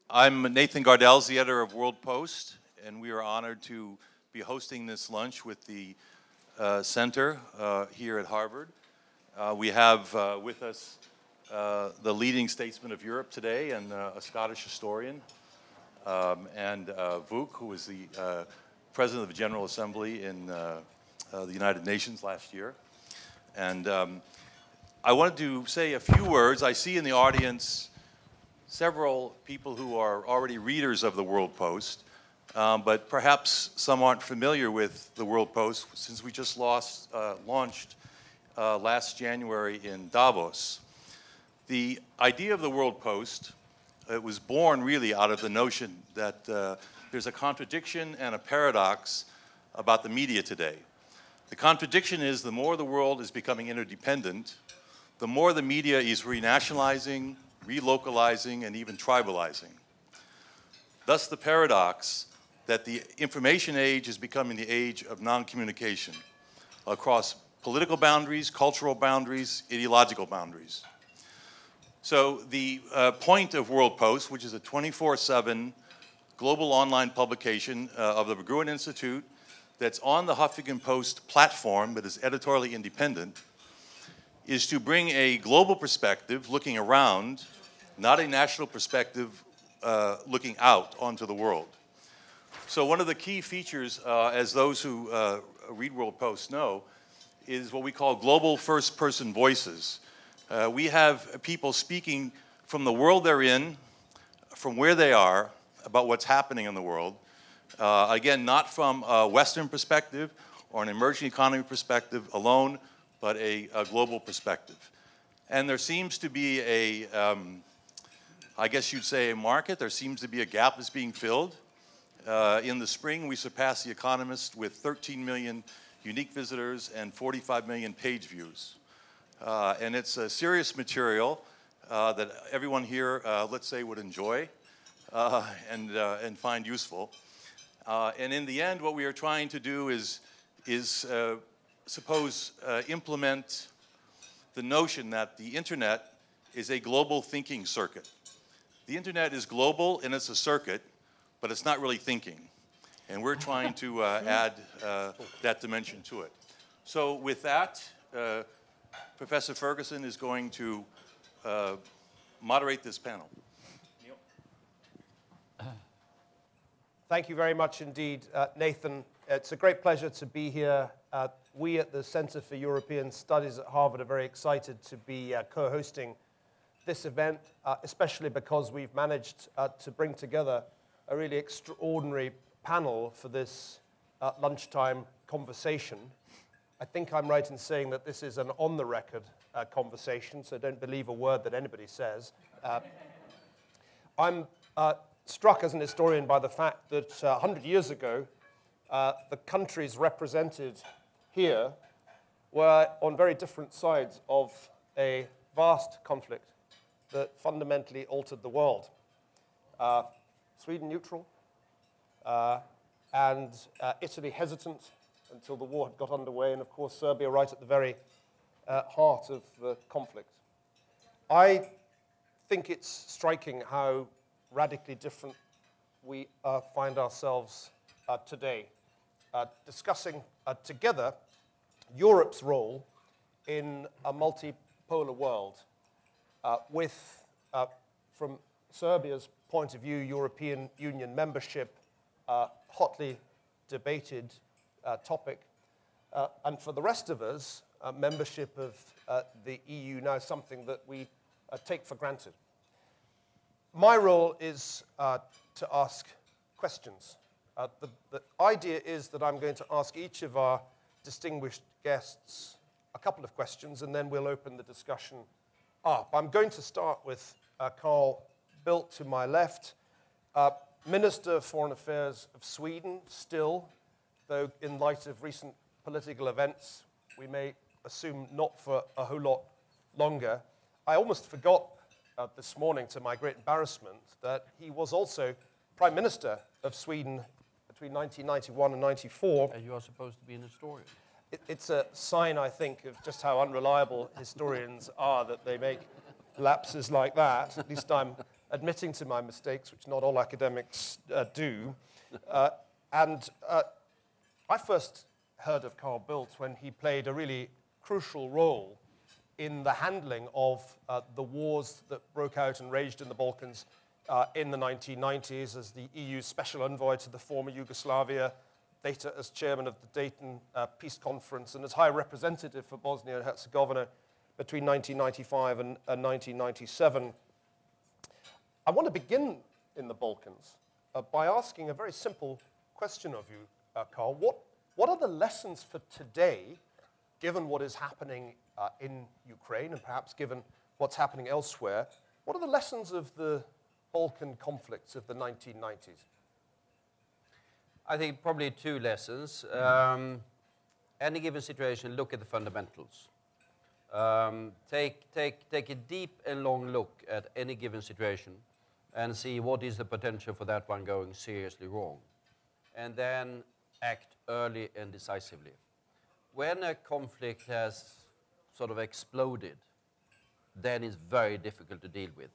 I'm Nathan Gardels, the editor of WorldPost, and we are honored to be hosting this lunch with the center here at Harvard. We have with us the leading statesman of Europe today and a Scottish historian, and Vuk, who was the president of the General Assembly in the United Nations last year. And I wanted to say a few words. I see in the audience several people who are already readers of the WorldPost, but perhaps some aren't familiar with the WorldPost since we just launched last January in Davos. The idea of the WorldPost, it was born really out of the notion that there's a contradiction and a paradox about the media today. The contradiction is the more the world is becoming interdependent, the more the media is renationalizing, relocalizing, and even tribalizing. Thus the paradox that the information age is becoming the age of non-communication across political boundaries, cultural boundaries, ideological boundaries. So the point of WorldPost, which is a 24/7 global online publication of the Berggruen Institute that's on the Huffington Post platform but is editorially independent, is to bring a global perspective looking around, not a national perspective looking out onto the world. So one of the key features, as those who read WorldPost know, is what we call global first-person voices. We have people speaking from the world they're in, from where they are, about what's happening in the world. Again, not from a Western perspective or an emerging economy perspective alone, but a global perspective. And there seems to be I guess you'd say a market. There seems to be a gap that's being filled. In the spring, we surpassed The Economist with 13 million unique visitors and 45 million page views. And it's a serious material that everyone here, let's say, would enjoy and find useful. And in the end, what we are trying to do is implement the notion that the internet is a global thinking circuit. The internet is global and it's a circuit, but it's not really thinking. And we're trying to add that dimension to it. So with that, Professor Ferguson is going to moderate this panel. Neil? Thank you very much indeed, Nathan. It's a great pleasure to be here. We at the Center for European Studies at Harvard are very excited to be co-hosting this event, especially because we've managed to bring together a really extraordinary panel for this lunchtime conversation. I think I'm right in saying that this is an on-the-record conversation, so don't believe a word that anybody says. I'm struck as an historian by the fact that 100 years ago, the countries represented here were on very different sides of a vast conflict that fundamentally altered the world. Sweden neutral, and Italy hesitant until the war had got underway, and of course Serbia right at the very heart of the conflict. I think it's striking how radically different we find ourselves today, discussing together Europe's role in a multipolar world with, from Serbia's point of view, European Union membership, hotly debated topic, and for the rest of us, membership of the EU now something that we take for granted. My role is to ask questions. The idea is that I'm going to ask each of our distinguished guests a couple of questions, and then we'll open the discussion up. I'm going to start with Carl Bildt to my left, Minister of Foreign Affairs of Sweden, still, though in light of recent political events, we may assume not for a whole lot longer. I almost forgot this morning, to my great embarrassment, that he was also Prime Minister of Sweden between 1991 and 94. And you are supposed to be an historian. It's a sign, I think, of just how unreliable historians are, that they make lapses like that. At least I'm admitting to my mistakes, which not all academics do. I first heard of Carl Bildt when he played a really crucial role in the handling of the wars that broke out and raged in the Balkans in the 1990s as the EU special envoy to the former Yugoslavia, later as chairman of the Dayton Peace Conference, and as high representative for Bosnia and Herzegovina between 1995 and 1997. I want to begin in the Balkans by asking a very simple question of you, Carl. What are the lessons for today, given what is happening in Ukraine and perhaps given what's happening elsewhere? What are the lessons of the Balkan conflicts of the 1990s? I think probably two lessons. Any given situation, look at the fundamentals. Take a deep and long look at any given situation and see what is the potential for that one going seriously wrong. And then act early and decisively. When a conflict has sort of exploded, then it's very difficult to deal with.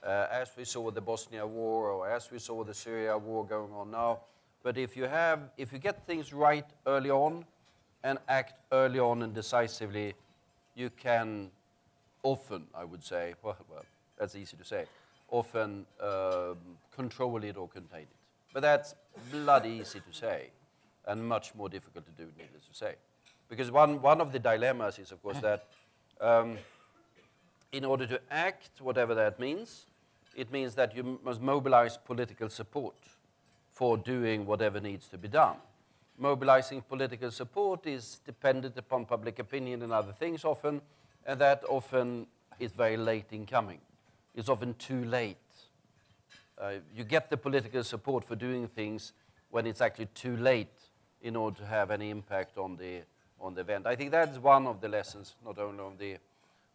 As we saw the Bosnia war, or as we saw the Syria war going on now. But if you get things right early on and act early on and decisively, you can often, I would say, well, that's easy to say, often control it or contain it. But that's bloody easy to say and much more difficult to do, needless to say. Because one of the dilemmas is, of course, that in order to act, whatever that means, it means that you must mobilize political support for doing whatever needs to be done. Mobilizing political support is dependent upon public opinion and other things often, and that often is very late in coming. It's often too late. You get the political support for doing things when it's actually too late in order to have any impact on the event. I think that's one of the lessons, not only of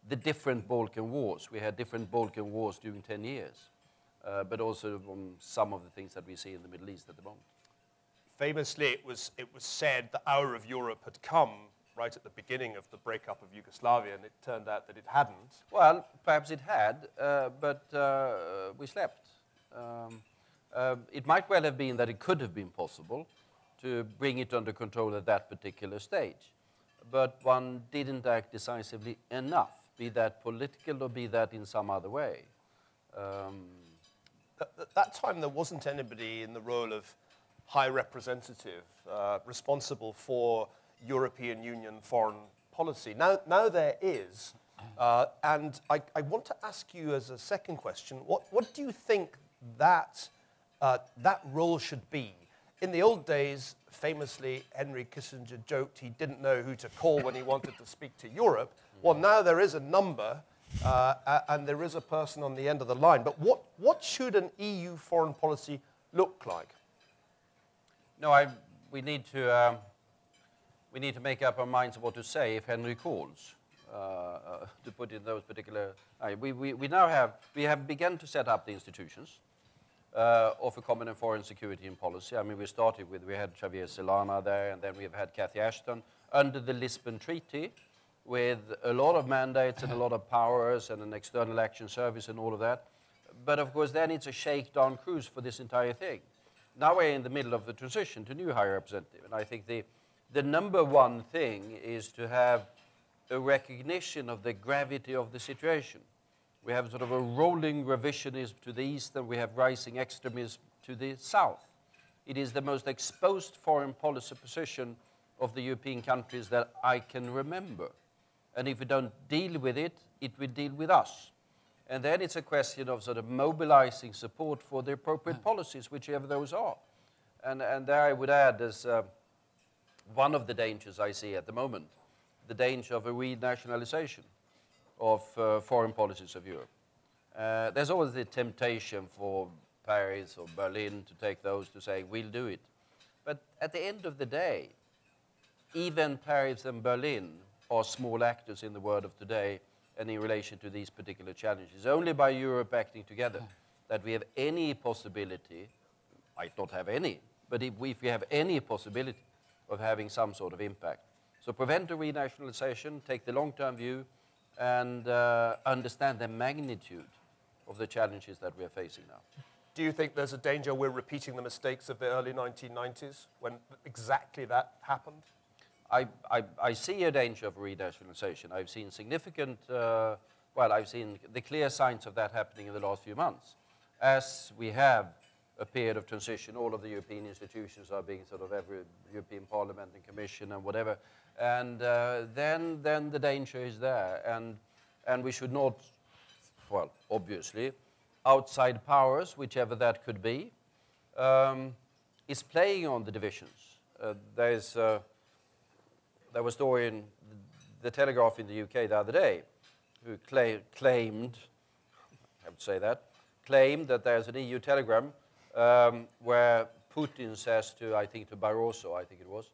the different Balkan wars. We had different Balkan wars during 10 years, but also on some of the things that we see in the Middle East at the moment. Famously, it was said the hour of Europe had come right at the beginning of the breakup of Yugoslavia, and it turned out that it hadn't. Well, perhaps it had, but we slept. It might well have been that it could have been possible to bring it under control at that particular stage, but one didn't act decisively enough, be that political or be that in some other way. At that time, there wasn't anybody in the role of High Representative responsible for European Union foreign policy. Now there is, and I want to ask you as a second question, what do you think that role should be? In the old days, famously, Henry Kissinger joked he didn't know who to call when he wanted to speak to Europe. Well, now there is a number, and there is a person on the end of the line. But what should an EU foreign policy look like? No, we need to make up our minds what to say if Henry calls. To put in those particular, we have begun to set up the institutions of a common and foreign security and policy. I mean, we started with, we had Javier Solana there, and then we've had Cathy Ashton under the Lisbon Treaty with a lot of mandates and a lot of powers and an external action service and all of that. But of course, then it's a shakedown cruise for this entire thing. Now we're in the middle of the transition to new High Representative, and I think the number one thing is to have a recognition of the gravity of the situation. We have sort of a rolling revisionism to the east, and we have rising extremism to the south. It is the most exposed foreign policy position of the European countries that I can remember. And if we don't deal with it, it will deal with us. And then it's a question of sort of mobilizing support for the appropriate policies, whichever those are. And there I would add, as one of the dangers I see at the moment, the danger of a renationalization of foreign policies of Europe. There's always the temptation for Paris or Berlin to take those to say, we'll do it. But at the end of the day, even Paris and Berlin are small actors in the world of today and in relation to these particular challenges. Only by Europe acting together that we have any possibility, might not have any, but if we have any possibility of having some sort of impact. So prevent a renationalization, take the long-term view, and understand the magnitude of the challenges that we are facing now. Do you think there's a danger we're repeating the mistakes of the early 1990s when exactly that happened? I see a danger of renationalization. I've seen significant, I've seen the clear signs of that happening in the last few months. As we have a period of transition, all of the European institutions are being sort of every European Parliament and Commission and whatever, and then the danger is there, and we should not, well, obviously, outside powers, whichever that could be, is playing on the divisions. There was a story in the Telegraph in the UK the other day, who claimed, I have to say that, claimed that there's an EU telegram where Putin says to, I think to Barroso, I think it was,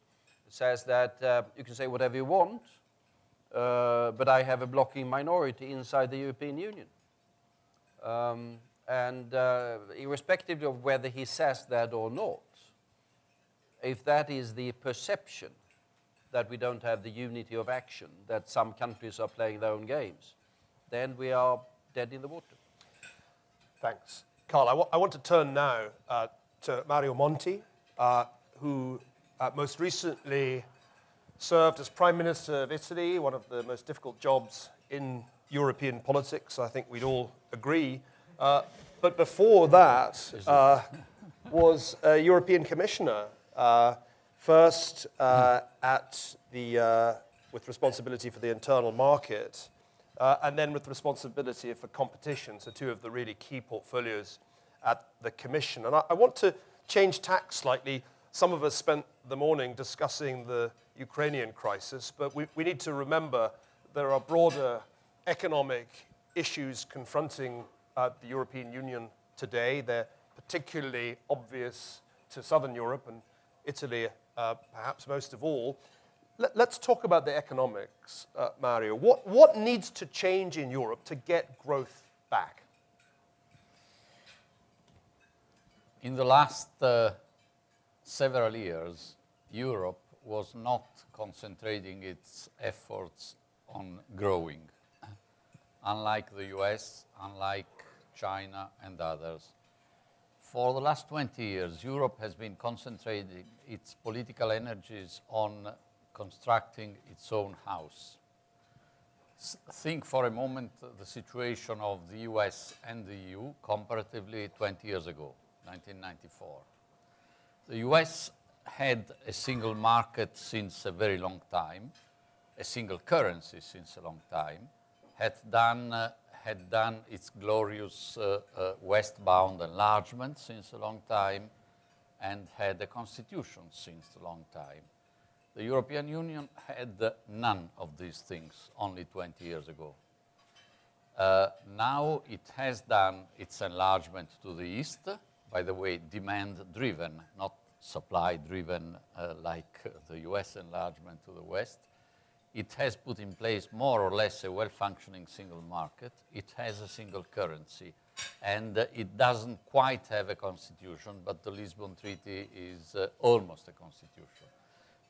says that you can say whatever you want, but I have a blocking minority inside the European Union. And irrespective of whether he says that or not, if that is the perception that we don't have the unity of action, that some countries are playing their own games, then we are dead in the water. Thanks. Carl, I want to turn now to Mario Monti, who most recently served as Prime Minister of Italy, one of the most difficult jobs in European politics, I think we'd all agree. But before that, was a European Commissioner, first with responsibility for the internal market, and then with responsibility for competition, so two of the really key portfolios at the Commission. And I want to change tack slightly. Some of us spent the morning discussing the Ukrainian crisis, but we need to remember there are broader economic issues confronting the European Union today. They're particularly obvious to Southern Europe and Italy, perhaps most of all. Let's talk about the economics, Mario. What needs to change in Europe to get growth back? In the last several years, Europe was not concentrating its efforts on growing. Unlike the US, unlike China and others. For the last 20 years, Europe has been concentrating its political energies on constructing its own house. Think for a moment the situation of the US and the EU comparatively 20 years ago, 1994. The US had a single market since a very long time, a single currency since a long time, had done its glorious westbound enlargement since a long time, and had a constitution since a long time. The European Union had none of these things only 20 years ago. Now it has done its enlargement to the east, by the way, demand-driven, not supply-driven like the US enlargement to the west. It has put in place more or less a well-functioning single market. It has a single currency. And it doesn't quite have a constitution, but the Lisbon Treaty is almost a constitution.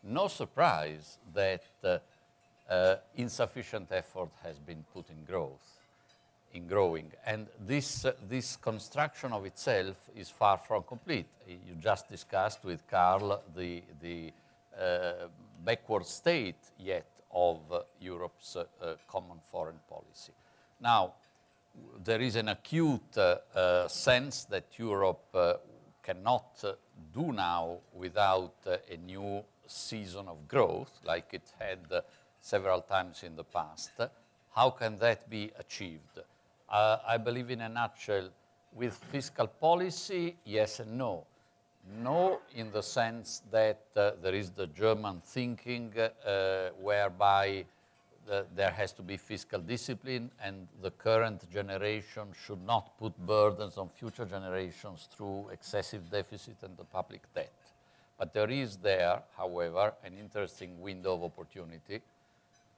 No surprise that insufficient effort has been put in growing. And this construction of itself is far from complete. You just discussed with Carl the backward state yet of Europe's common foreign policy. Now, there is an acute sense that Europe cannot do now without a new season of growth, like it had several times in the past. How can that be achieved? I believe in a nutshell, with fiscal policy, yes and no. No, in the sense that there is the German thinking whereby there has to be fiscal discipline and the current generation should not put burdens on future generations through excessive deficit and the public debt. But there is there, however, an interesting window of opportunity.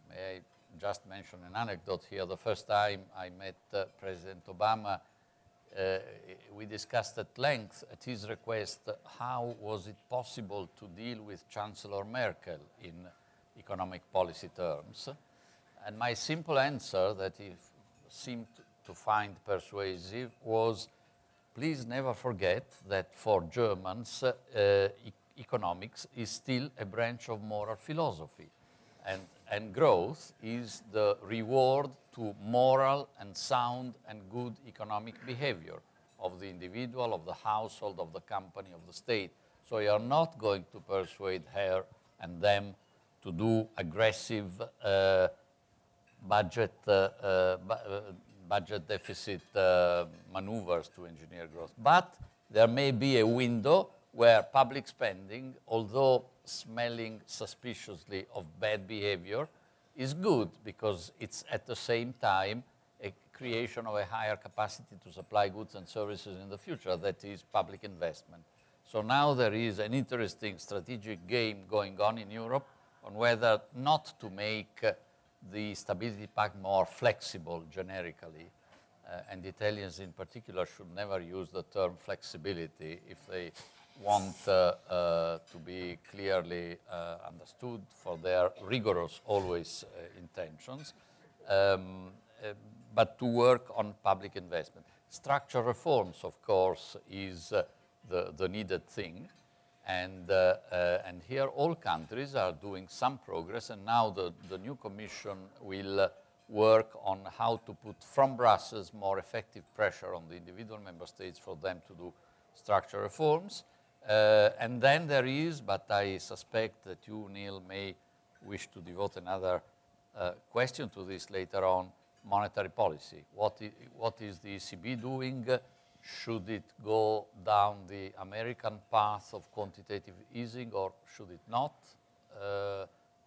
May I just mention an anecdote here? The first time I met President Obama, we discussed at length, at his request, how was it possible to deal with Chancellor Merkel in economic policy terms. And my simple answer that he seemed to find persuasive was, please never forget that for Germans, economics is still a branch of moral philosophy. And growth is the reward to moral and sound and good economic behavior of the individual, of the household, of the company, of the state. So you are not going to persuade her and them to do aggressive budget deficit maneuvers to engineer growth. But there may be a window where public spending, although smelling suspiciously of bad behavior, is good because it's at the same time a creation of a higher capacity to supply goods and services in the future, that is public investment. So now there is an interesting strategic game going on in Europe on whether not to make the Stability Pact more flexible generically. And Italians in particular should never use the term flexibility if they want to be clearly understood for their rigorous always intentions, but to work on public investment. Structural reforms, of course, is the needed thing, and here all countries are doing some progress, and now the new Commission will work on how to put from Brussels more effective pressure on the individual member states for them to do structural reforms. And then there is, but I suspect that you, Niall, may wish to devote another question to this later on, monetary policy. What is the ECB doing? Should it go down the American path of quantitative easing, or should it not?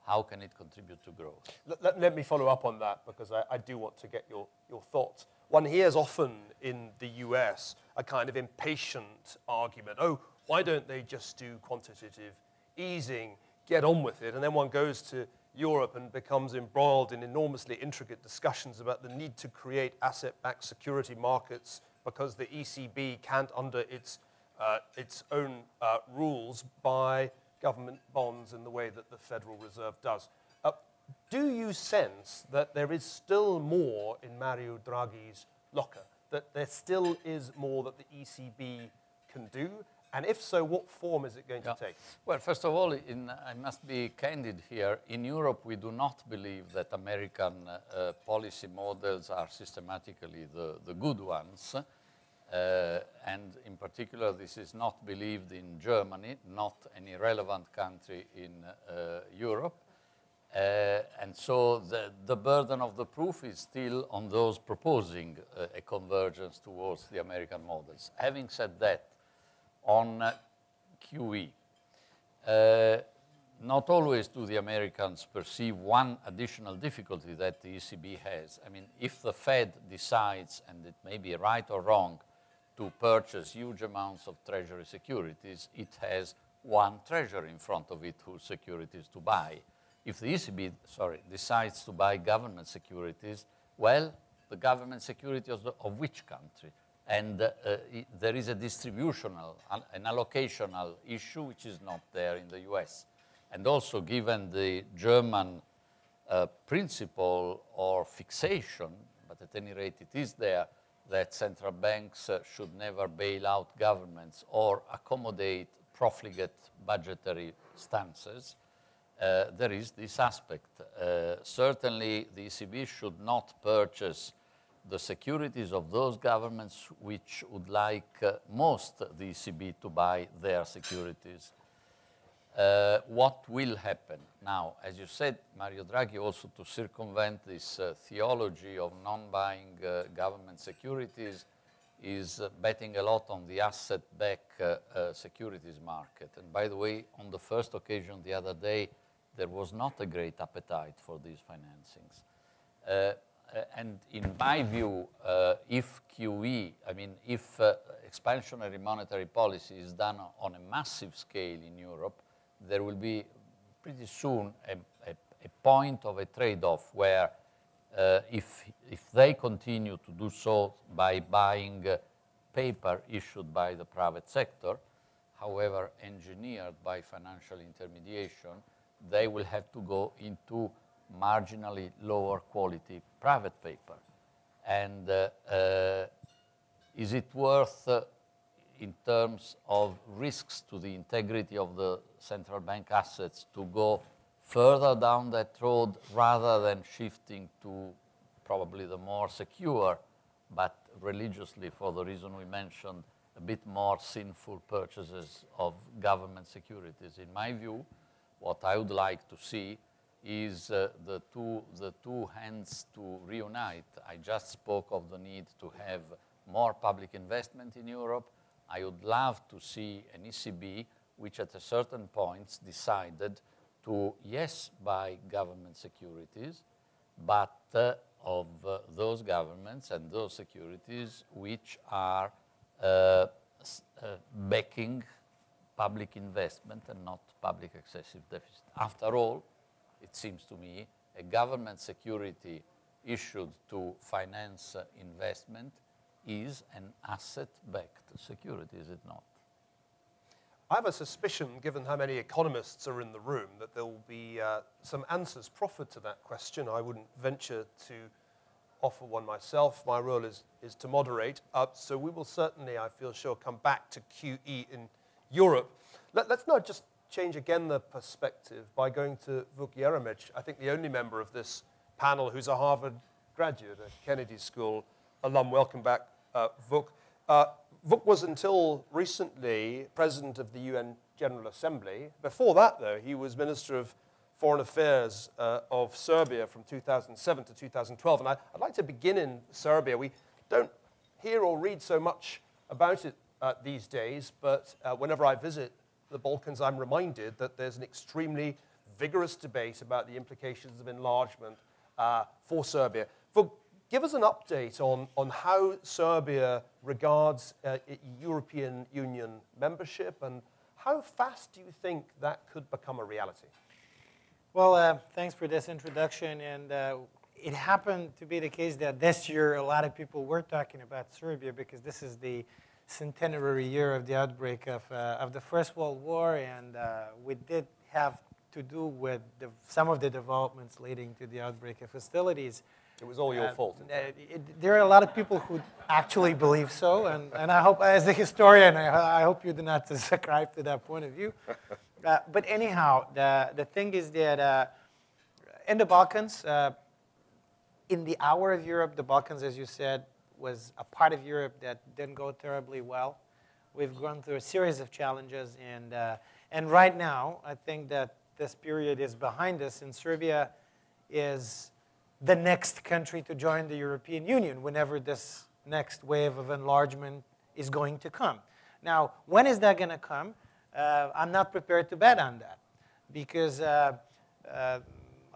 How can it contribute to growth? Let me follow up on that, because I do want to get your thoughts. One hears often in the US a kind of impatient argument. Oh, why don't they just do quantitative easing, get on with it? And then one goes to Europe and becomes embroiled in enormously intricate discussions about the need to create asset-backed security markets because the ECB can't, under its own rules, buy government bonds in the way that the Federal Reserve does. Do you sense that there is still more in Mario Draghi's locker, that there still is more that the ECB can do? And if so, what form is it going to take? Well, first of all, I must be candid here. In Europe, we do not believe that American policy models are systematically the good ones. And in particular, this is not believed in Germany, not any relevant country in Europe. And so the burden of the proof is still on those proposing a convergence towards the American models. Having said that, on QE, not always do the Americans perceive one additional difficulty that the ECB has. I mean, if the Fed decides, and it may be right or wrong, to purchase huge amounts of treasury securities, it has one treasury in front of it whose securities to buy. If the ECB, decides to buy government securities, well, the government security of which country? And there is a distributional, an allocational issue which is not there in the US. And also, given the German principle or fixation, but at any rate it is there, that central banks should never bail out governments or accommodate profligate budgetary stances, there is this aspect. Certainly, the ECB should not purchase the securities of those governments which would like most the ECB to buy their securities. What will happen? Now, as you said, Mario Draghi, also to circumvent this theology of non-buying government securities, is betting a lot on the asset-backed securities market. And by the way, on the first occasion the other day, there was not a great appetite for these financings. And in my view, if QE, if expansionary monetary policy is done on a massive scale in Europe, there will be pretty soon a point of a trade-off where if they continue to do so by buying paper issued by the private sector, however engineered by financial intermediation, they will have to go into marginally lower quality private paper. And is it worth, in terms of risks to the integrity of the central bank assets, to go further down that road rather than shifting to probably the more secure, but religiously, for the reason we mentioned, a bit more sinful purchases of government securities? In my view, what I would like to see is the two hands to reunite. I just spoke of the need to have more public investment in Europe. I would love to see an ECB which at a certain point decided to, yes, buy government securities, but of those governments and those securities which are backing public investment and not public excessive deficit. After all, it seems to me, a government security issued to finance investment is an asset-backed security, is it not? I have a suspicion, given how many economists are in the room, that there will be some answers proffered to that question. I wouldn't venture to offer one myself. My role is to moderate. So we will certainly, I feel sure, come back to QE in Europe. Let's now just change again the perspective by going to Jeremić, I think the only member of this panel who's a Harvard graduate, a Kennedy School alum. Welcome back, Vuk. Vuk was until recently president of the UN General Assembly. Before that, though, he was Minister of Foreign Affairs of Serbia from 2007 to 2012. And I'd like to begin in Serbia. We don't hear or read so much about it these days, but whenever I visit the Balkans, I'm reminded that there's an extremely vigorous debate about the implications of enlargement for Serbia. Give us an update on how Serbia regards European Union membership, and how fast do you think that could become a reality? Well, thanks for this introduction. And it happened to be the case that this year a lot of people were talking about Serbia because this is the centenary year of the outbreak of the First World War, and we did have to do with some of the developments leading to the outbreak of hostilities. It was all your fault. There are a lot of people who actually believe so, and I hope, as a historian, I hope you do not subscribe to that point of view. But anyhow, the thing is that in the Balkans, in the hour of Europe, the Balkans, as you said, was a part of Europe that didn't go terribly well. We've gone through a series of challenges, and right now, I think that this period is behind us, and Serbia is the next country to join the European Union whenever this next wave of enlargement is going to come. Now, when is that going to come? I'm not prepared to bet on that, because a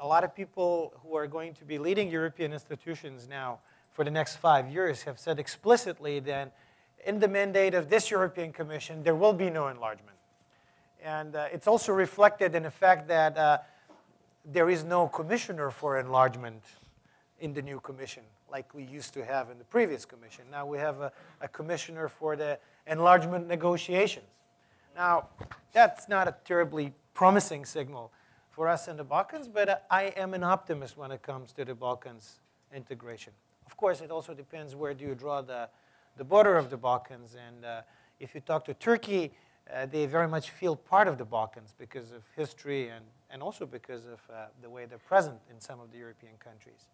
lot of people who are going to be leading European institutions now for the next 5 years have said explicitly that in the mandate of this European Commission, there will be no enlargement. And it's also reflected in the fact that there is no commissioner for enlargement in the new commission like we used to have in the previous commission. Now we have a commissioner for the enlargement negotiations. Now, that's not a terribly promising signal for us in the Balkans, but I am an optimist when it comes to the Balkans integration. Of course, it also depends where do you draw the border of the Balkans. And if you talk to Turkey, they very much feel part of the Balkans because of history and also because of the way they're present in some of the European countries.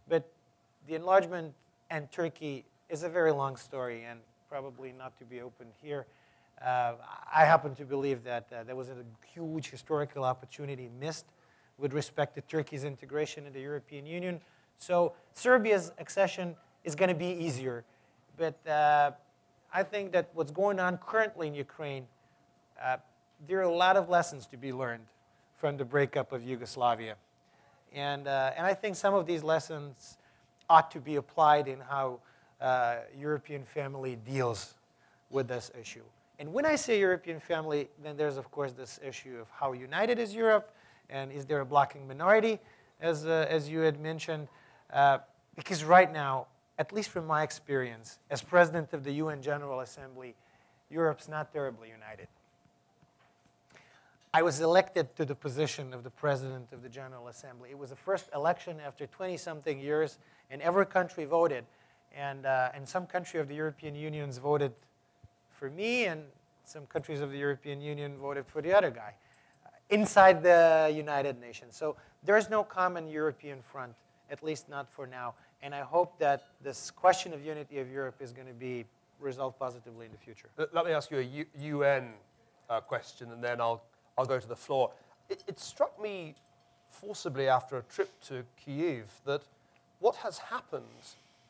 But the enlargement and Turkey is a very long story and probably not to be opened here. I happen to believe that there was a huge historical opportunity missed with respect to Turkey's integration in the European Union. So Serbia's accession is going to be easier. But I think that what's going on currently in Ukraine, there are a lot of lessons to be learned from the breakup of Yugoslavia. And I think some of these lessons ought to be applied in how European family deals with this issue. And when I say European family, then there's, of course, this issue of how united is Europe, and is there a blocking minority, as you had mentioned. Because right now, at least from my experience, as president of the UN General Assembly, Europe's not terribly united. I was elected to the position of the president of the General Assembly. It was the first election after 20-something years, and every country voted. And some country of the European Union voted for me, and some countries of the European Union voted for the other guy inside the United Nations. So there's no common European front, at least not for now. And I hope that this question of unity of Europe is going to be resolved positively in the future. Let me ask you a UN question, and then I'll go to the floor. It struck me forcibly after a trip to Kyiv that what has happened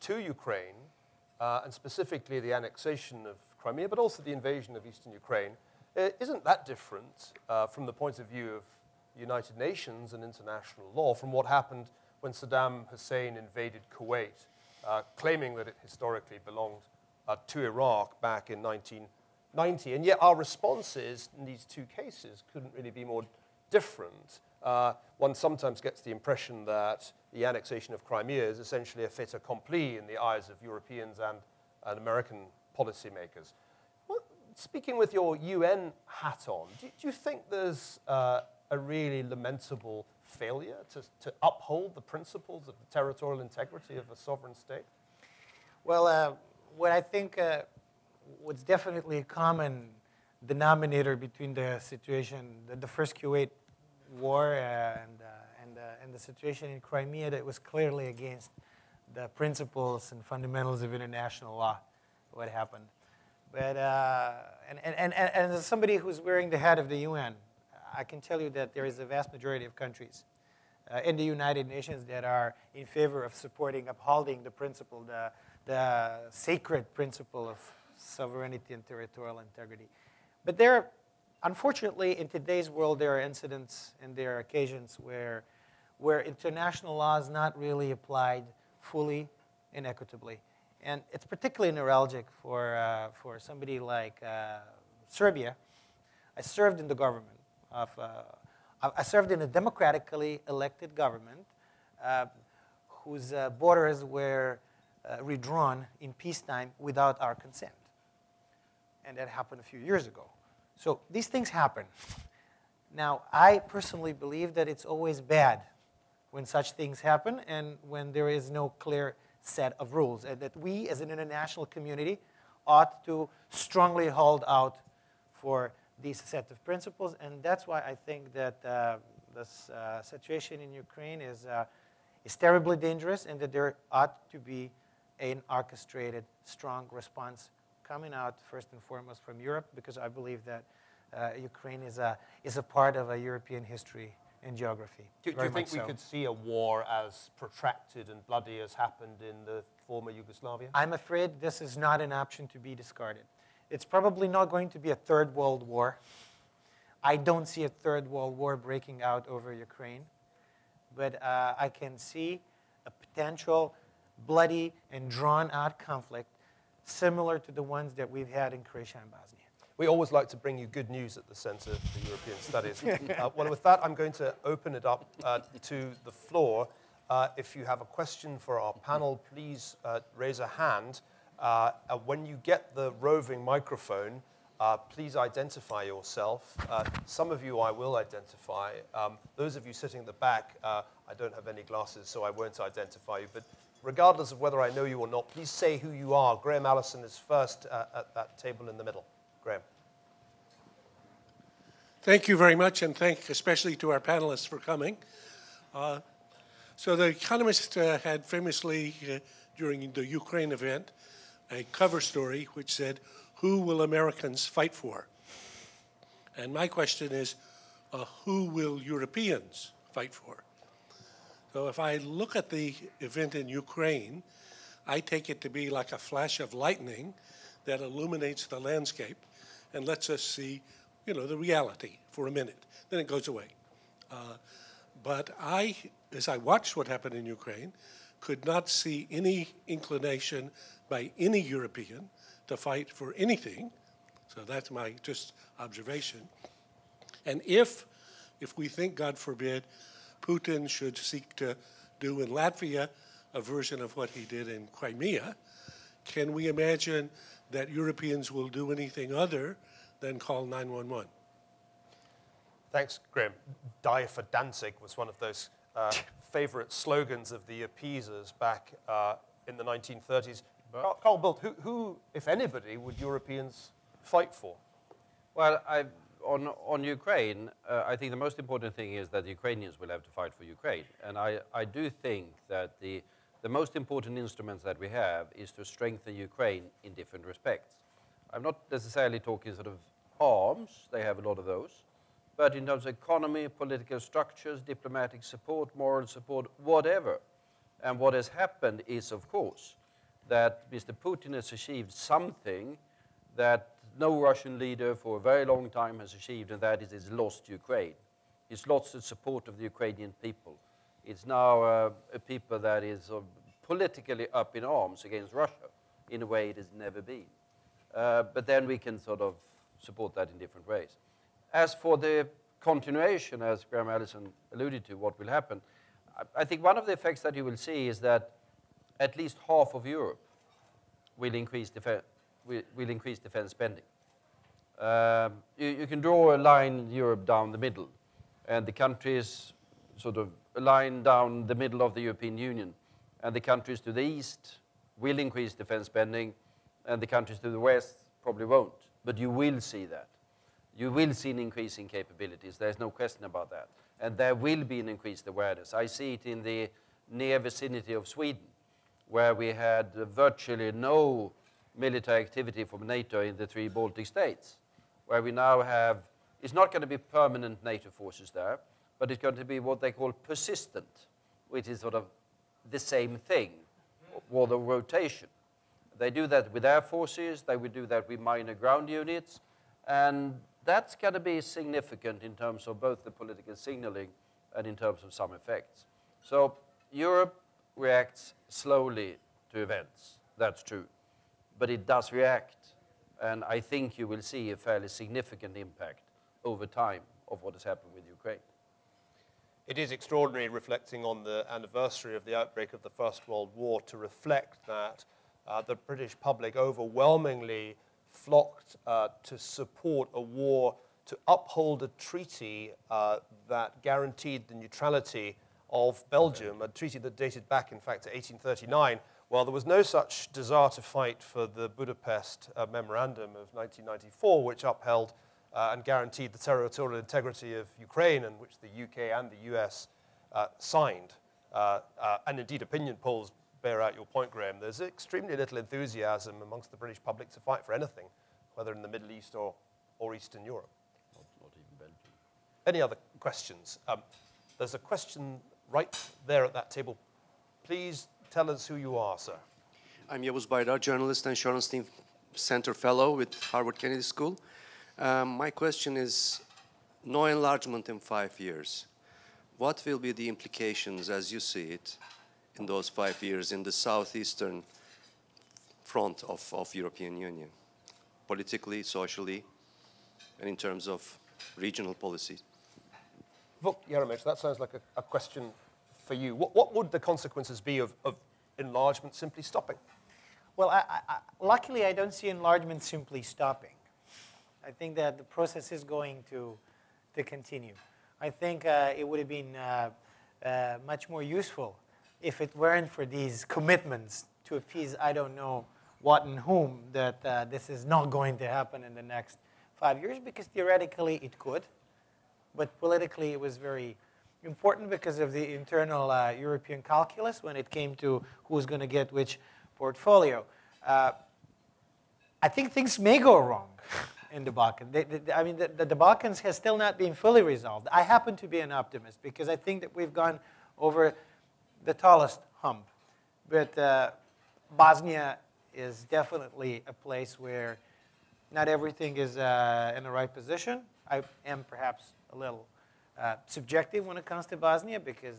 to Ukraine, and specifically the annexation of Crimea, but also the invasion of eastern Ukraine, isn't that different from the point of view of the United Nations and international law from what happened when Saddam Hussein invaded Kuwait, claiming that it historically belonged to Iraq back in 1990. And yet our responses in these two cases couldn't really be more different. One sometimes gets the impression that the annexation of Crimea is essentially a fait accompli in the eyes of Europeans and American policymakers. Well, speaking with your UN hat on, do you think there's a really lamentable failure to uphold the principles of the territorial integrity of a sovereign state? Well, what I think what's definitely a common denominator between the situation, the first Kuwait war and the situation in Crimea, that was clearly against the principles and fundamentals of international law, what happened. But, and as somebody who's wearing the hat of the UN, I can tell you that there is a vast majority of countries in the United Nations that are in favor of supporting, upholding the principle, the sacred principle of sovereignty and territorial integrity. But there, unfortunately, in today's world, there are incidents and there are occasions where international law is not really applied fully and equitably. And it's particularly neuralgic for somebody like Serbia. I served in the government I served in a democratically elected government whose borders were redrawn in peacetime without our consent. And that happened a few years ago. So these things happen. Now, I personally believe that it's always bad when such things happen and when there is no clear set of rules, and that we as an international community ought to strongly hold out for these set of principles. And that's why I think that this situation in Ukraine is terribly dangerous, and that there ought to be an orchestrated, strong response coming out first and foremost from Europe, because I believe that Ukraine is a part of a European history and geography. Do you think we could see a war as protracted and bloody as happened in the former Yugoslavia? I'm afraid this is not an option to be discarded. It's probably not going to be a third world war. I don't see a third world war breaking out over Ukraine, but I can see a potential bloody and drawn-out conflict similar to the ones that we've had in Croatia and Bosnia. We always like to bring you good news at the Center for European Studies. Well, with that, I'm going to open it up to the floor. If you have a question for our panel, please raise a hand. When you get the roving microphone, please identify yourself. Some of you I will identify. Those of you sitting at the back, I don't have any glasses, so I won't identify you. But regardless of whether I know you or not, please say who you are. Graham Allison is first at that table in the middle. Graham. Thank you very much, and thank especially to our panelists for coming. So the Economist had famously, during the Ukraine event, a cover story which said, "Who will Americans fight for?" And my question is, who will Europeans fight for? So if I look at the event in Ukraine, I take it to be like a flash of lightning that illuminates the landscape and lets us see, the reality for a minute. Then it goes away. But as I watched what happened in Ukraine, could not see any inclination by any European to fight for anything. So that's my just observation. And if we think, God forbid, Putin should seek to do in Latvia a version of what he did in Crimea, can we imagine that Europeans will do anything other than call 911? Thanks, Graham. Die for Danzig was one of those favorite slogans of the appeasers back in the 1930s. Carl Bildt, who, if anybody, would Europeans fight for? Well, on Ukraine, I think the most important thing is that the Ukrainians will have to fight for Ukraine. And I do think that the most important instruments that we have is to strengthen Ukraine in different respects. I'm not necessarily talking sort of arms, they have a lot of those, but in terms of economy, political structures, diplomatic support, moral support, whatever. And what has happened is, of course, that Mr. Putin has achieved something that no Russian leader for a very long time has achieved, and that is he's lost Ukraine. He's lost the support of the Ukrainian people. It's now a people that is politically up in arms against Russia in a way it has never been. But then we can sort of support that in different ways. As for the continuation, as Graham Allison alluded to, what will happen, I think one of the effects that you will see is that at least half of Europe will increase defense spending. You can draw a line in Europe down the middle, and the countries sort of a line down the middle of the European Union, and the countries to the east will increase defense spending, and the countries to the west probably won't. But you will see that. You will see an increase in capabilities. There's no question about that. And there will be an increased awareness. I see it in the near vicinity of Sweden, where we had virtually no military activity from NATO in the 3 Baltic states, where we now have, it's not going to be permanent NATO forces there, but it's going to be what they call persistent, which is sort of the same thing, or the rotation. They do that with air forces, they will do that with minor ground units, and that's going to be significant in terms of both the political signaling and in terms of some effects. So Europe reacts slowly to events, that's true, but it does react, and I think you will see a fairly significant impact over time of what has happened with Ukraine. It is extraordinary, reflecting on the anniversary of the outbreak of the First World War, to reflect that the British public overwhelmingly flocked to support a war, to uphold a treaty that guaranteed the neutrality of Belgium, a treaty that dated back, in fact, to 1839, while there was no such desire to fight for the Budapest Memorandum of 1994, which upheld and guaranteed the territorial integrity of Ukraine, and which the UK and the US signed. And indeed, opinion polls bear out your point, Graham. There's extremely little enthusiasm amongst the British public to fight for anything, whether in the Middle East or Eastern Europe. Not even Belgium. Any other questions? There's a question right there at that table. Please tell us who you are, sir. I'm Yavuz Baydar, journalist and Shorenstein Center Fellow with Harvard Kennedy School. My question is, no enlargement in 5 years. What will be the implications, as you see it, in those 5 years in the southeastern front of European Union, politically, socially, and in terms of regional policy? Look, Jeremić, that sounds like a question for you. What would the consequences be of enlargement simply stopping? Well, luckily, I don't see enlargement simply stopping. I think that the process is going to continue. I think it would have been much more useful if it weren't for these commitments to appease I don't know what and whom, that this is not going to happen in the next 5 years, because theoretically it could, but politically it was very important because of the internal European calculus when it came to who's going to get which portfolio. I think things may go wrong in the Balkans. I mean, the Balkans has still not been fully resolved. I happen to be an optimist because I think that we've gone over the tallest hump. But Bosnia is definitely a place where not everything is in the right position. I am perhaps a little subjective when it comes to Bosnia because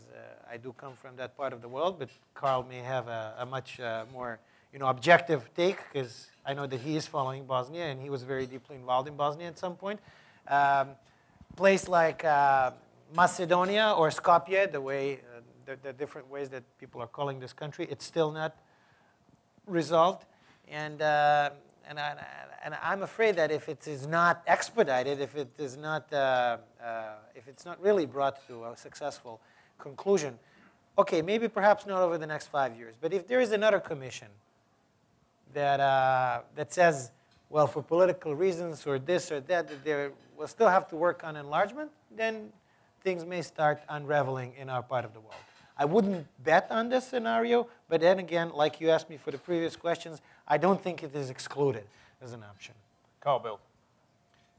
I do come from that part of the world, but Carl may have a much more objective take, because I know that he is following Bosnia and he was very deeply involved in Bosnia at some point. Place like Macedonia or Skopje, the way the different ways that people are calling this country, it's still not resolved. And I'm afraid that if it is not expedited, if it is not, if it's not really brought to a successful conclusion, okay, maybe perhaps not over the next 5 years, but if there is another commission that says, well, for political reasons or this or that we'll still have to work on enlargement, then things may start unraveling in our part of the world. I wouldn't bet on this scenario, but then again, like you asked me for the previous questions, I don't think it is excluded as an option. Carl Bildt.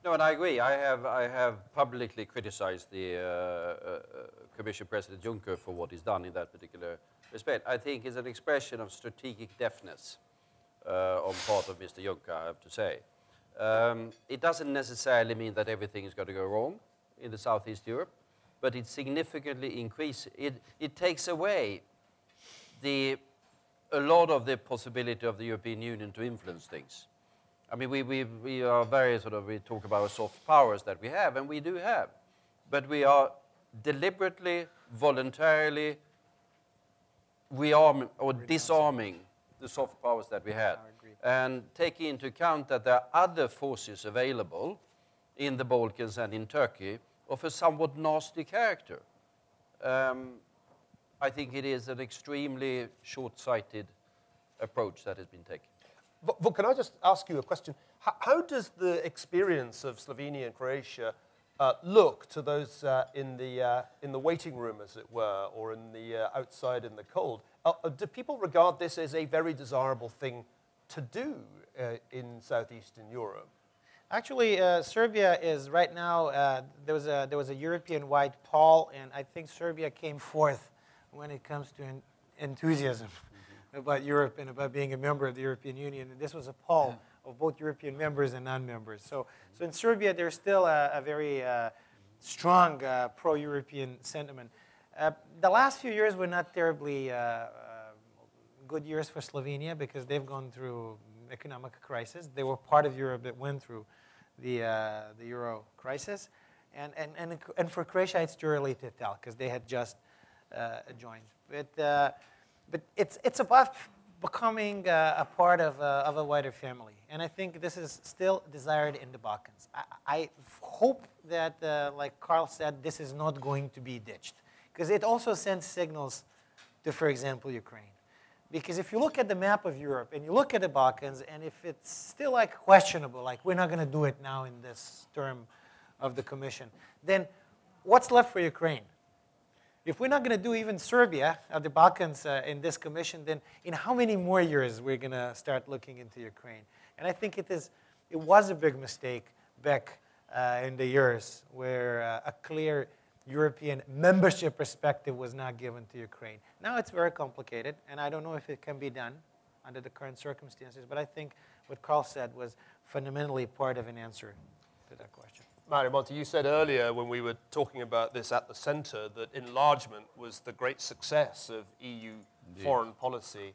No, and I agree. I have publicly criticized the Commission President Juncker for what he's done in that particular respect. I think it's an expression of strategic deafness on part of Mr. Juncker, I have to say. It doesn't necessarily mean that everything is going to go wrong in the Southeast Europe, but it significantly increases. It takes away a lot of the possibility of the European Union to influence things. I mean, we are very we talk about soft powers that we have, and we do have, but we are deliberately, voluntarily rearming or disarming the soft powers that we had. And taking into account that there are other forces available in the Balkans and in Turkey of a somewhat nasty character. I think it is an extremely short-sighted approach that has been taken. But can I just ask you a question? How does the experience of Slovenia and Croatia look to those in the waiting room, as it were, or in the outside in the cold? Do people regard this as a very desirable thing to do in Southeastern Europe? Actually, Serbia is right now, there was a European-wide poll, and I think Serbia came fourth when it comes to enthusiasm about Europe and about being a member of the European Union. And this was a poll of both European members and non-members. So in Serbia, there's still a very strong pro-European sentiment. The last few years were not terribly good years for Slovenia because they've gone through economic crisis. They were part of Europe that went through the euro crisis. And for Croatia, it's too early to tell because they had just joined. But it's about becoming a part of a wider family. And I think this is still desired in the Balkans. I hope that, like Carl said, this is not going to be ditched. Because it also sends signals to, for example, Ukraine. Because if you look at the map of Europe and you look at the Balkans, and if it's still like questionable, like we're not going to do it now in this term of the Commission, then what's left for Ukraine? If we're not going to do even Serbia or the Balkans in this Commission, then in how many more years we're going to start looking into Ukraine? And I think it was a big mistake back in the years where a clear European membership perspective was not given to Ukraine. Now it's very complicated, and I don't know if it can be done under the current circumstances, but I think what Carl said was fundamentally part of an answer to that question. Mario Monti, you said earlier when we were talking about this at the center that enlargement was the great success of EU foreign policy.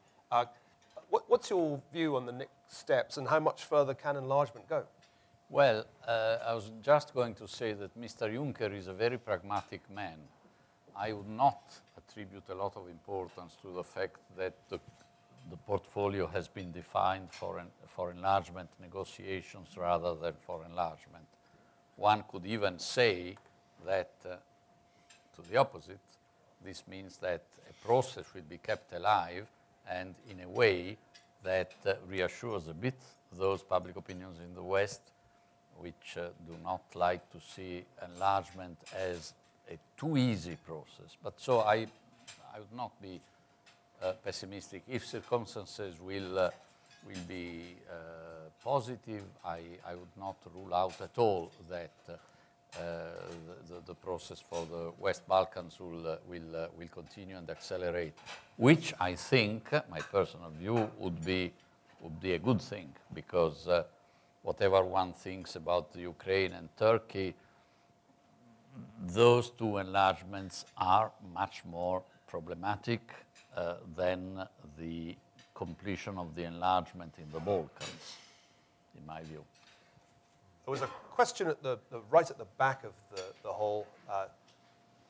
What's your view on the next steps and how much further can enlargement go? Well, I was just going to say that Mr. Juncker is a very pragmatic man. I would not attribute a lot of importance to the fact that the portfolio has been defined for enlargement negotiations rather than for enlargement. One could even say that, to the opposite, this means that a process will be kept alive and in a way that reassures a bit those public opinions in the West which do not like to see enlargement as a too easy process. But so I would not be pessimistic. If circumstances will be positive, I would not rule out at all that the process for the West Balkans will continue and accelerate, which I think, my personal view, would be a good thing, because whatever one thinks about the Ukraine and Turkey, those two enlargements are much more problematic than the completion of the enlargement in the Balkans, in my view. There was a question at right at the back of the hall.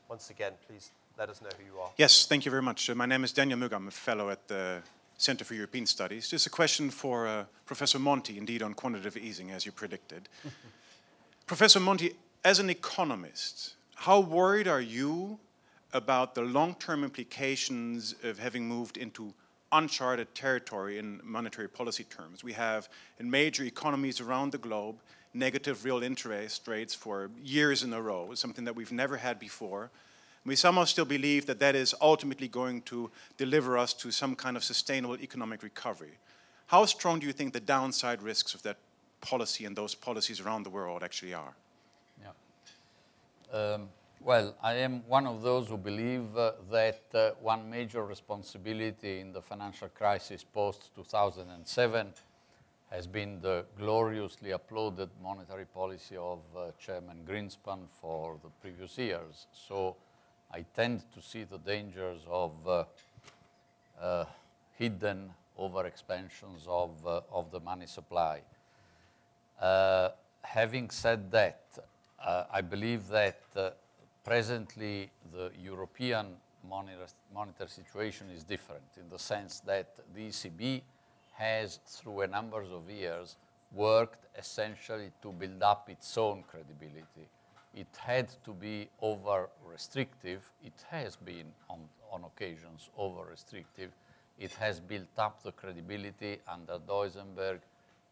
Once again, please let us know who you are. Yes, thank you very much. My name is Daniel Mugam. I'm a fellow at the Center for European Studies. Just a question for Professor Monti, indeed on quantitative easing, as you predicted. Professor Monti, as an economist, how worried are you about the long-term implications of having moved into uncharted territory in monetary policy terms. We have, in major economies around the globe, negative real interest rates for years in a row, something that we've never had before. We somehow still believe that that is ultimately going to deliver us to some kind of sustainable economic recovery. How strong do you think the downside risks of that policy and those policies around the world actually are? Yeah. Well, I am one of those who believe that one major responsibility in the financial crisis post-2007 has been the gloriously applauded monetary policy of Chairman Greenspan for the previous years. So I tend to see the dangers of hidden overexpansions of the money supply. Having said that, I believe that presently the European monetary situation is different in the sense that the ECB has, through a number of years, worked essentially to build up its own credibility. It had to be over-restrictive. It has been, on occasions, over-restrictive. It has built up the credibility under Duisenberg,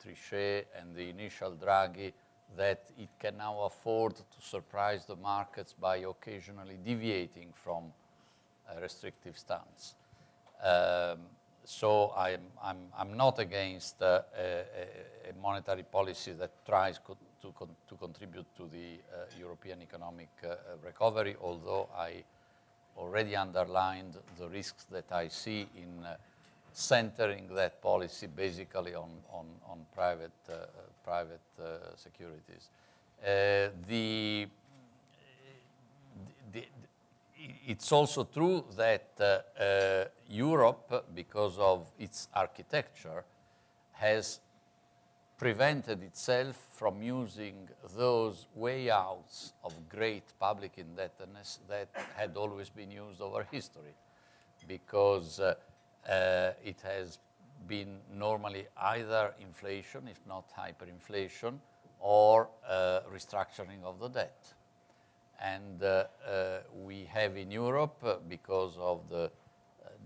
Trichet, and the initial Draghi that it can now afford to surprise the markets by occasionally deviating from a restrictive stance. So I'm not against a monetary policy that tries to contribute to the European economic recovery, although I already underlined the risks that I see in centering that policy basically on private securities. It's also true that Europe, because of its architecture, has prevented itself from using those way outs of great public indebtedness that had always been used over history, because it has been normally either inflation, if not hyperinflation, or restructuring of the debt. And we have in Europe, because of the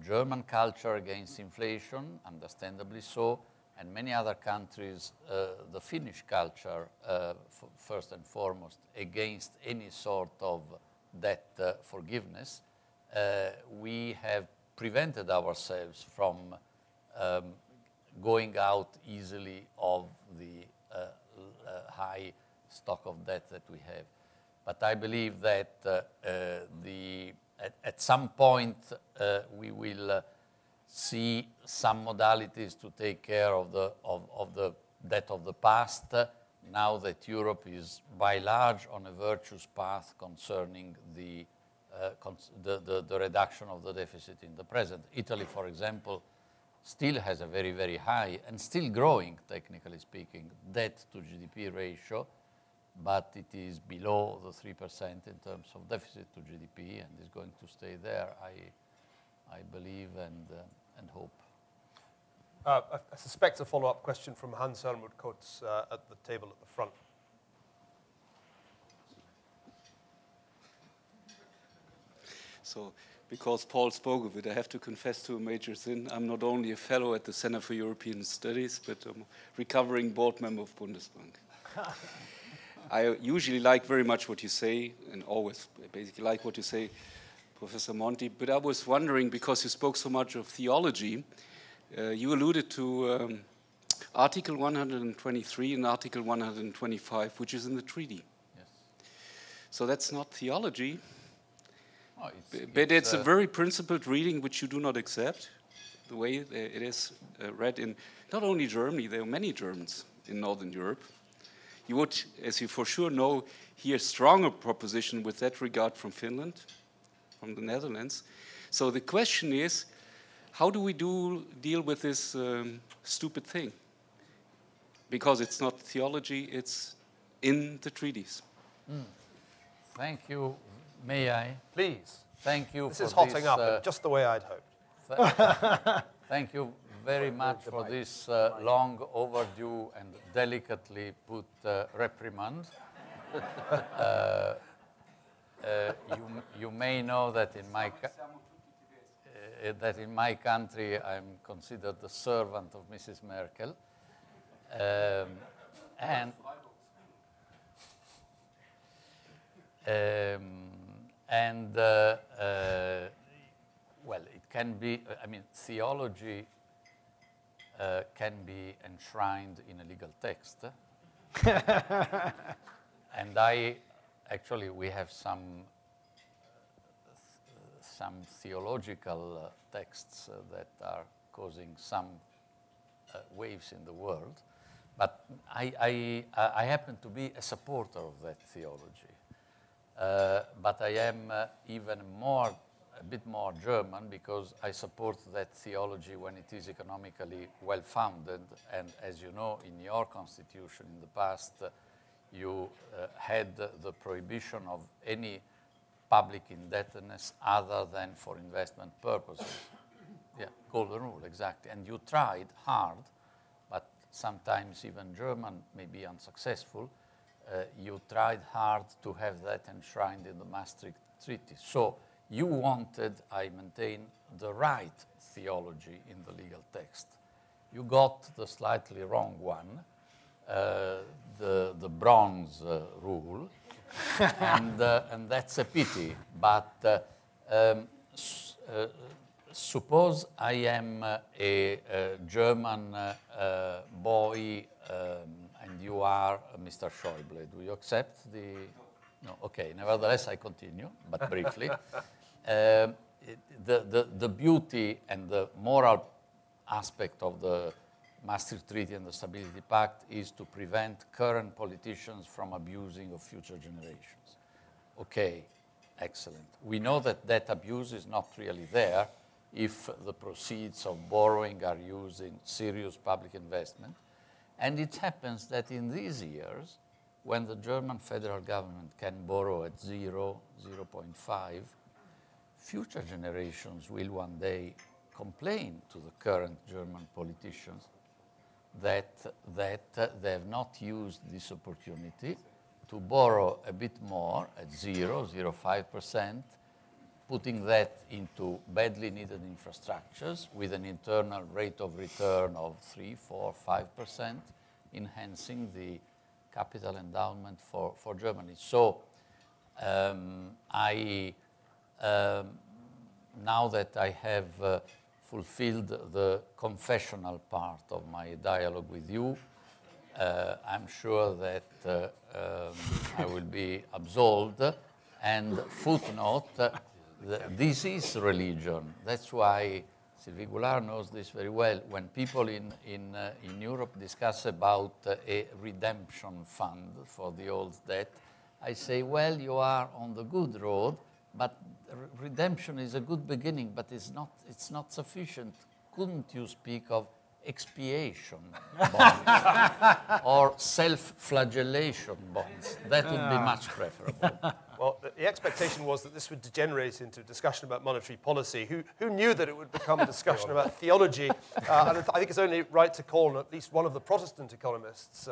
German culture against inflation, understandably so, and many other countries, the Finnish culture, first and foremost, against any sort of debt forgiveness, we have prevented ourselves from going out easily of the high stock of debt that we have. But I believe that at some point we will see some modalities to take care of the debt of the past, now that Europe is by large on a virtuous path concerning the reduction of the deficit in the present. Italy, for example, still has a very, very high and still growing, technically speaking, debt to GDP ratio, but it is below the 3% in terms of deficit to GDP and is going to stay there, I believe and hope. I suspect a follow-up question from Hans Helmut Kotz at the table at the front. So, because Paul spoke of it, I have to confess to a major sin. I'm not only a fellow at the Center for European Studies, but I'm a recovering board member of Bundesbank. I usually like very much what you say, and always basically like what you say, Professor Monti, but I was wondering, because you spoke so much of theology, you alluded to Article 123 and Article 125, which is in the treaty. Yes. So that's not theology, oh, but it's a very principled reading which you do not accept, the way it is read in not only Germany, there are many Germans in Northern Europe. You would, as you for sure know, hear stronger proposition with that regard from Finland, from the Netherlands. So the question is, how do we deal with this stupid thing? Because it's not theology, it's in the treaties. Mm. Thank you. May I? Please. Thank you this for is hotting up, just the way I'd hoped. Thank you very much for this long overdue and delicately put reprimand. You may know that in my that in my country I'm considered the servant of Mrs. Merkel. Well, it can be, I mean, theology can be enshrined in a legal text. And we have some theological texts that are causing some waves in the world. But I happen to be a supporter of that theology. But I am a bit more German, because I support that theology when it is economically well-founded. And as you know, in your constitution in the past, you had the prohibition of any public indebtedness other than for investment purposes. Yeah, golden rule, exactly. And you tried hard, but sometimes even German may be unsuccessful. You tried hard to have that enshrined in the Maastricht Treaty. So you wanted, I maintain, the right theology in the legal text. You got the slightly wrong one, the bronze rule, and that's a pity. But suppose I am a German boy and you are Mr. Schäuble. Do you accept the... No, okay. Nevertheless, I continue, but briefly. The beauty and the moral aspect of the Maastricht Treaty and the Stability Pact is to prevent current politicians from abusing of future generations. Okay, excellent. We know that that abuse is not really there if the proceeds of borrowing are used in serious public investment. And it happens that in these years, when the German federal government can borrow at 0, 0.5, future generations will one day complain to the current German politicians that they have not used this opportunity to borrow a bit more at 0.5%, putting that into badly needed infrastructures with an internal rate of return of 3, 4, 5%, enhancing the capital endowment for Germany. So now that I have fulfilled the confessional part of my dialogue with you, I'm sure that I will be absolved. And footnote, this is religion. That's why Sylvie Goulart knows this very well. When people in Europe discuss about a redemption fund for the old debt, I say, well, you are on the good road, but redemption is a good beginning, but it's not sufficient. Couldn't you speak of expiation bonds or self-flagellation bonds? That would be much preferable. Well, the expectation was that this would degenerate into a discussion about monetary policy. Who knew that it would become a discussion about theology? And I think it's only right to call at least one of the Protestant economists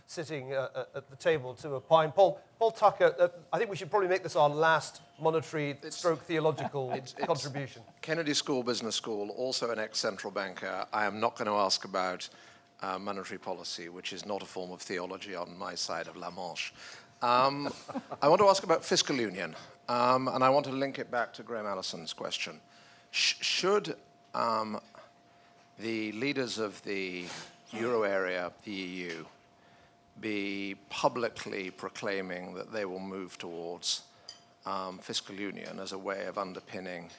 sitting at the table to a pine. Paul Tucker, I think we should probably make this our last monetary stroke theological contribution. Kennedy School Business School, also an ex-central banker. I am not going to ask about monetary policy, which is not a form of theology on my side of La Manche. I want to ask about fiscal union, and I want to link it back to Graham Allison's question. Should the leaders of the euro area, the EU, be publicly proclaiming that they will move towards fiscal union as a way of underpinning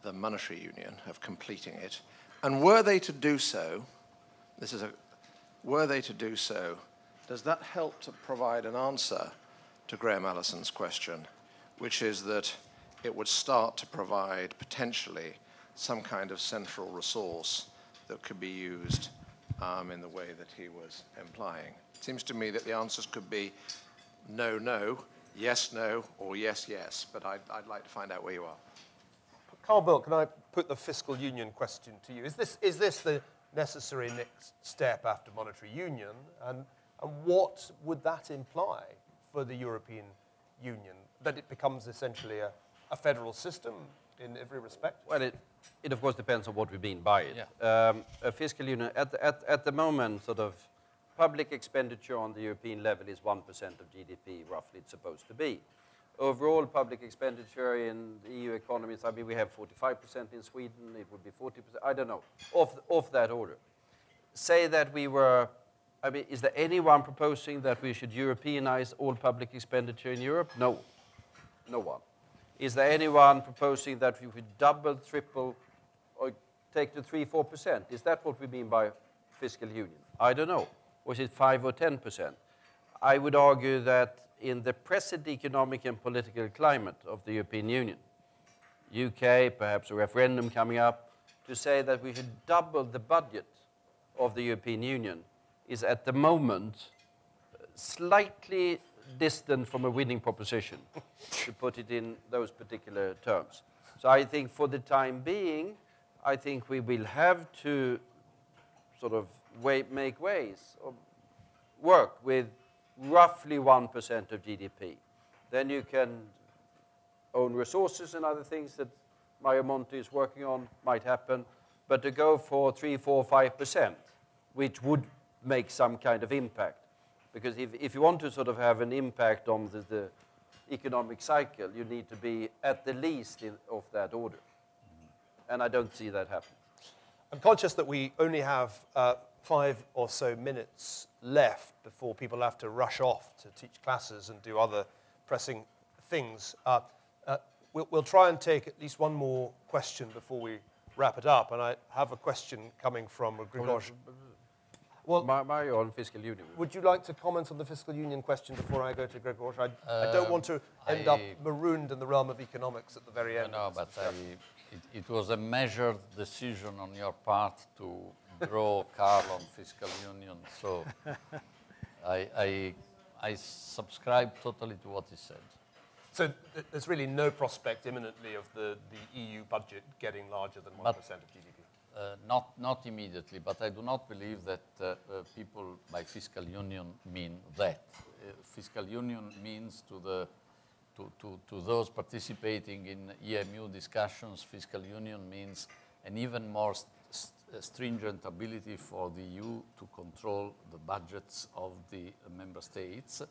the monetary union, of completing it? And were they to do so, does that help to provide an answer to Graham Allison's question, which is that it would start to provide potentially some kind of central resource that could be used in the way that he was implying? It seems to me that the answers could be no, no, yes, no, or yes, yes, but I'd like to find out where you are. Carl Bildt, can I put the fiscal union question to you? Is this the necessary next step after monetary union? And what would that imply for the European Union? That it becomes essentially a federal system in every respect? Well, it of course depends on what we mean by it. Yeah. A fiscal union, at the moment, sort of public expenditure on the European level is 1% of GDP, roughly it's supposed to be. Overall public expenditure in the EU economies, I mean, we have 45% in Sweden, it would be 40%, I don't know, of that order. Say that we were, I mean, is there anyone proposing that we should Europeanize all public expenditure in Europe? No, no one. Is there anyone proposing that we would double, triple, or take to 3-4%? Is that what we mean by fiscal union? I don't know. Or is it 5 or 10%? I would argue that in the present economic and political climate of the European Union, UK, perhaps a referendum coming up, to say that we should double the budget of the European Union is at the moment slightly distant from a winning proposition, to put it in those particular terms. So I think for the time being, I think we will have to sort of make ways of work with roughly 1% of GDP. Then you can own resources and other things that Mario Monti is working on might happen, but to go for 3, 4, 5%, which would make some kind of impact. Because if you want to sort of have an impact on the economic cycle, you need to be at the least of that order. And I don't see that happening. I'm conscious that we only have 5 or so minutes left before people have to rush off to teach classes and do other pressing things. We'll try and take at least one more question before we wrap it up. And I have a question coming from Grzegorz. Well, Mario on fiscal union. Would you like to comment on the fiscal union question before I go to Grzegorz? I don't want to end up marooned in the realm of economics at the very end. No, but it was a measured decision on your part to draw Carl on fiscal union, so I subscribe totally to what he said. So there's really no prospect imminently of the EU budget getting larger than 1% of GDP? Not immediately, but I do not believe that people by fiscal union mean that. Fiscal union means to those participating in EMU discussions, fiscal union means an even more stringent ability for the EU to control the budgets of the member states.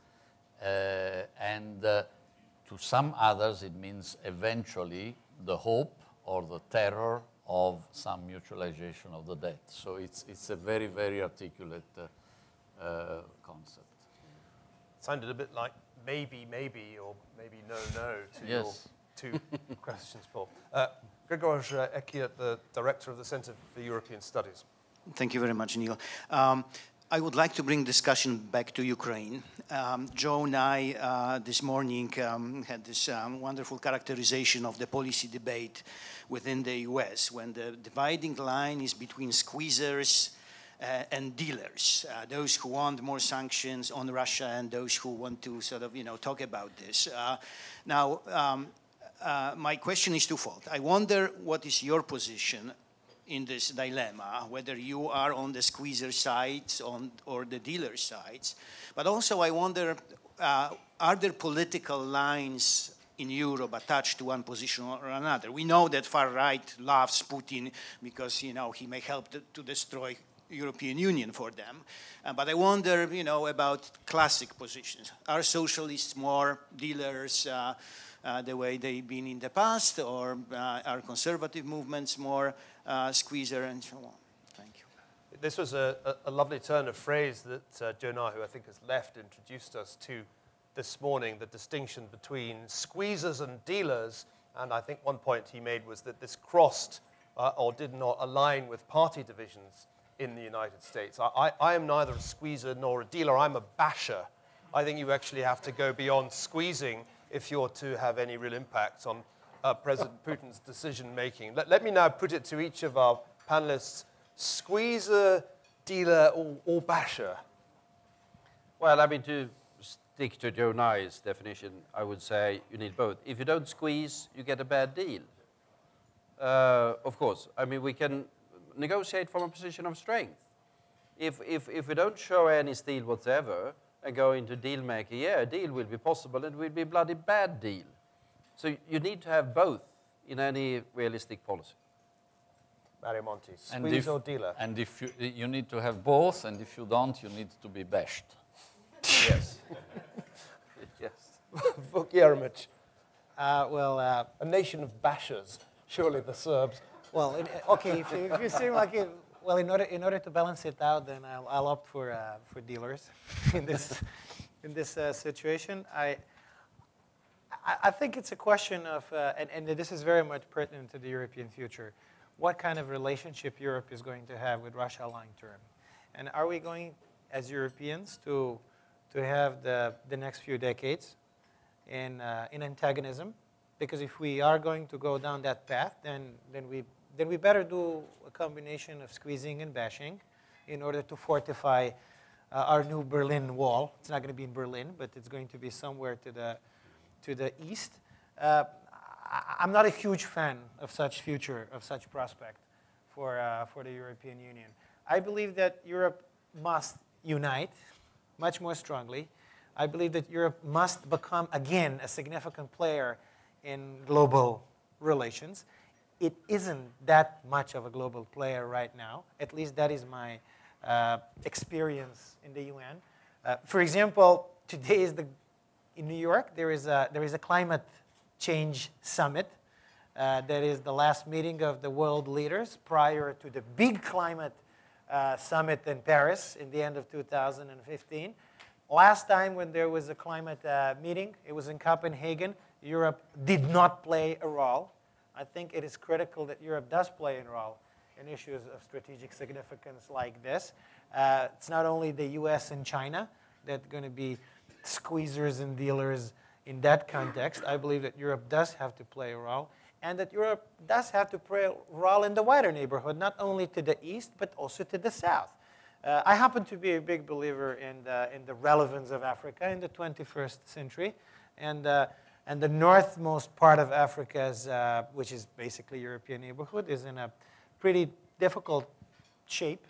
And to some others, it means eventually the hope or the terror of some mutualization of the debt. So it's a very, very articulate concept. Sounded a bit like maybe, or maybe no, to your 2 questions, Paul. Grzegorz Ekiat, the director of the Center for European Studies. Thank you very much, Neil. I would like to bring discussion back to Ukraine. Joe and I this morning had this wonderful characterization of the policy debate within the US, when the dividing line is between squeezers and dealers, those who want more sanctions on Russia and those who want to sort of, talk about this. My question is twofold. I wonder what is your position in this dilemma, whether you are on the squeezer sides or the dealer sides. But also I wonder, are there political lines in Europe attached to one position or another? We know that far right loves Putin because, he may help to destroy European Union for them. But I wonder, about classic positions. Are socialists more dealers the way they've been in the past, or are conservative movements more squeezer and so on? Thank you. This was a lovely turn of phrase that Jonah, who I think has left, introduced us to this morning, the distinction between squeezers and dealers. And I think one point he made was that this crossed or did not align with party divisions in the United States. I am neither a squeezer nor a dealer. I'm a basher. I think you actually have to go beyond squeezing if you're to have any real impact on President Putin's decision-making. Let me now put it to each of our panelists, squeezer, dealer, or basher? Well, I mean, to stick to Joe Nye's definition, I would say you need both. If you don't squeeze, you get a bad deal. Of course, I mean, we can negotiate from a position of strength. If we don't show any steel whatsoever and go into deal making, a deal will be possible and it will be a bloody bad deal. So you need to have both in any realistic policy. Mario Monti, And squeeze or dealer? And if you need to have both, and if you don't, you need to be bashed. Yes. Yes. Jeremić, Well, a nation of bashers, surely the Serbs. well, okay. If you seem like it, well, in order to balance it out, then I'll opt for dealers in this situation. I think it's a question of, and this is very much pertinent to the European future, what kind of relationship Europe is going to have with Russia long term, and are we going, as Europeans, to have the next few decades in antagonism? Because if we are going to go down that path, then we better do a combination of squeezing and bashing in order to fortify our new Berlin Wall. It's not going to be in Berlin, but it's going to be somewhere to the east. I'm not a huge fan of such future, of such prospect for the European Union. I believe that Europe must unite much more strongly. I believe that Europe must become, again, a significant player in global relations. It isn't that much of a global player right now. At least that is my experience in the UN. For example, today is in New York, there is a climate change summit. That is the last meeting of the world leaders prior to the big climate summit in Paris in the end of 2015. Last time when there was a climate meeting, it was in Copenhagen. Europe did not play a role. I think it is critical that Europe does play a role in issues of strategic significance like this. It's not only the US and China that are going to be squeezers and dealers in that context. I believe that Europe does have to play a role, and that Europe does have to play a role in the wider neighborhood, not only to the east, but also to the south. I happen to be a big believer in the relevance of Africa in the 21st century, and the northmost part of Africa, which is basically European neighborhood, is in a pretty difficult shape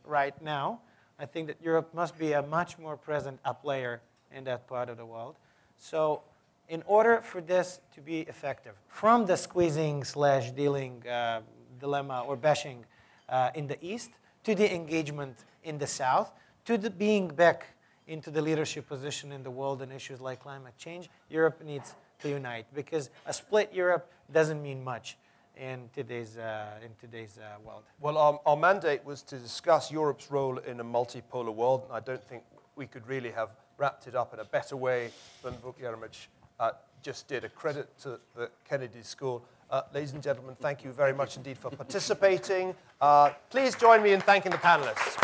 right now. I think that Europe must be a much more present player in that part of the world. So in order for this to be effective, from the squeezing/dealing dilemma or bashing in the east, to the engagement in the south, to the being back into the leadership position in the world on issues like climate change, Europe needs to unite, because a split Europe doesn't mean much in today's world. Well, our mandate was to discuss Europe's role in a multipolar world, and I don't think we could really have wrapped it up in a better way than Jeremić just did. A credit to the Kennedy School. Ladies and gentlemen, thank you very much indeed for participating. Please join me in thanking the panelists.